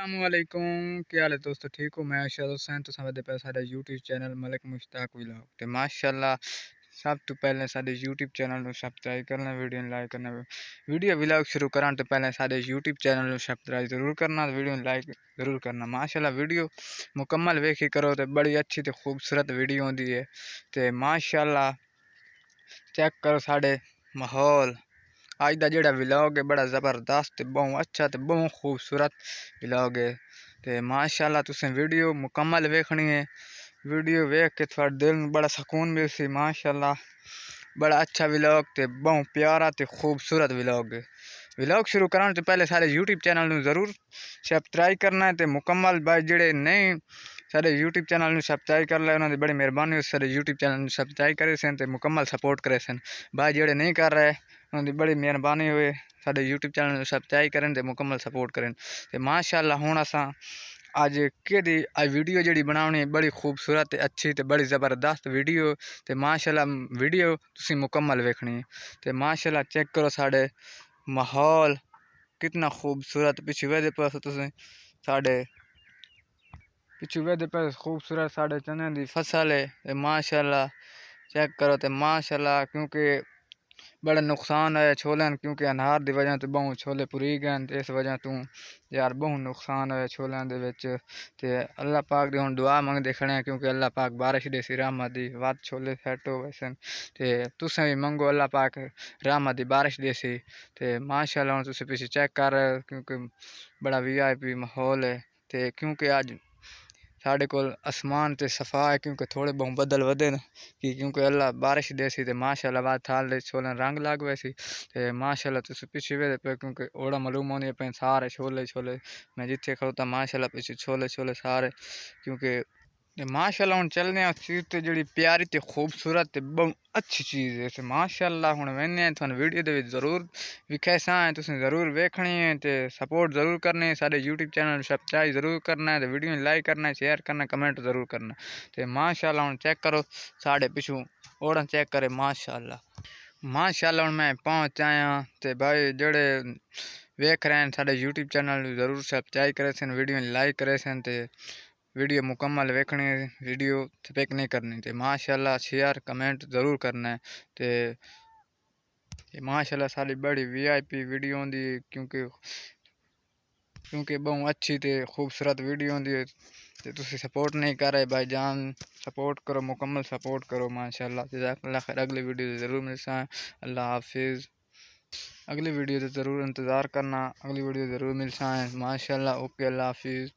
अस्सलामुअलैकुम, क्या हाल है दोस्तों? ठीक हो? मैं अरशद हुसैन तो समझते पे साडे YouTube channel Malik Mushtaq vlog ते माशाअल्लाह सब तो पहले साडे यूट्यूब चैनल को सब्सक्राइब करना, वीडियो लाइक करना। वीडियो व्लॉग शुरू करां तो पहले साडे यूट्यूब चैनल को सब्सक्राइब जरूर करना, वीडियो लाइक जरूर करना। माशाअल्लाह वीडियो मुकम्मल वेखी करो तो बड़ी अच्छी तो खूबसूरत वीडियो होंदी है। ते माशाअल्लाह चेक करो साडे माहौल आज का जोड़ा व्लॉग है बड़ा ज़बरदस्त बहुत अच्छा तो बहुत खूबसूरत व्लॉग है। तो माशाअल्लाह तुसें वीडियो मुकम्मल वेखनी है। वीडियो वेख के थोड़ा दिल में बड़ा सुकून मिलसी। माशाअल्लाह बड़ा अच्छा व्लॉग तो बहुत प्यारा तो खूबसूरत व्लॉग है। व्लॉग शुरू कराने तो पहले सारे यूट्यूब चैनल में ज़रूर सब्सक्राइब करना है। तो मुकम्मल भाई जेड़े नहीं सारे यूट्यूब चैनल में सब्सक्राइब कर ले उन्होंने बड़ी मेहरबानी हो। सारे यूट्यूब चैनल में सब्सक्राइब करे सन तो मुकम्मल सपोर्ट करे सन। भाई जेड़े नहीं कर रहे उन्होंने बड़ी मेहरबानी हुए सारे यूट्यूब चैनल में सब्सक्राइब करें तो मुकम्मल सपोर्ट करें। तो माशाअल्लाह हुण असां अज केदी आज वीडियो जी बनानी बड़ी खूबसूरत अच्छी तो बड़ी ज़बरदस्त वीडियो। तो माशाअल्लाह वीडियो तुसी मुकम्मल वेखनी है। तो माशाअल्लाह चेक करो साढ़े माहौल कितना खूबसूरत पिछू वेदे पास तुसें साढ़े पिछू वेदे पास खूबसूरत साढ़े चने की फसल है। माशाअल्लाह चेक करो तो माशाअल्लाह क्योंकि बड़ा नुकसान है छोले क्योंकि अनार की वजह तो बहु छोले पुरी गए। इस वजह तू यार बहु नुकसान है छोलों के। अल्लाह पाक की हम दुआ मंगते खड़े हैं क्योंकि अल्लाह पाक बारिश देसी रहमत दी वध छोले सैट हो वैसन। तो तुसें भी मंगो अल्लाह पाक रहमत दी बारिश देसी। तो माशाअल्लाह हम तुम पीछे चेक कर रहे हो क्योंकि बड़ा VIP माहौल है। तो क्योंकि अज साढ़े को आसमान तो सफा है क्योंकि थोड़े बहुत बदल वधे न कि क्योंकि अल्लाह बारिश देसी। तो माशाअल्लाह बाद थाल छोले रंग लग वैसी। तो माशाअल्लाह तुम पिछे वे पे क्योंकि ओड़ा मालूम होने पे सारे छोले छोले मैं जिथे खड़ोता माशाअल्लाह पिछे छोले छोले सारे क्योंकि माशाअल्लाह हम चलने चीज़ तो जी प्यारी तो खूबसूरत बहुत अच्छी चीज़ है। तो माशाअल्लाह हम वेने थोड़ा वीडियो के जरूर विखेसा है तुम जरूर वेखनी है। तो सपोर्ट जरूर करनी है सारे यूट्यूब चैनल सब्सक्राइब जरूर करना है। तो वीडियो लाइक करना है शेयर करना कमेंट जरूर करना। तो माशाअल्लाह हम चेक करो साढ़े पिछू ओड़ा चेक करे माशाअल्लाह माशाअल्लाह मैं पहुँच आया। तो भाई जोड़े वेख रहे हैं साढ़े यूट्यूब चैनल जरूर सब्सक्राइब करे सन वीडियो लाइक करे सन। तो वीडियो मुकम्मल वेखनी है वीडियो स्पिक नहीं करनी। तो माशाअल्लाह शेयर कमेंट जरूर करना है। तो माशाअल्लाह सारी बड़ी VIP वीडियो होंगी क्योंकि क्योंकि बहुत अच्छी तो खूबसूरत वीडियो होंगी। तो तुसी सपोर्ट नहीं कर रहे भाईजान सपोर्ट करो मुकम्मल सपोर्ट करो माशाअल्लाह। जज़ाकल्लाह खैर अगली वीडियो ज़रूर मिलता है। अल्लाह हाफिज़। अगली वीडियो तो ज़रूर इंतज़ार करना अगली वीडियो ज़रूर मिलता है माशाअल्लाह। ओके अल्लाह हाफिज़।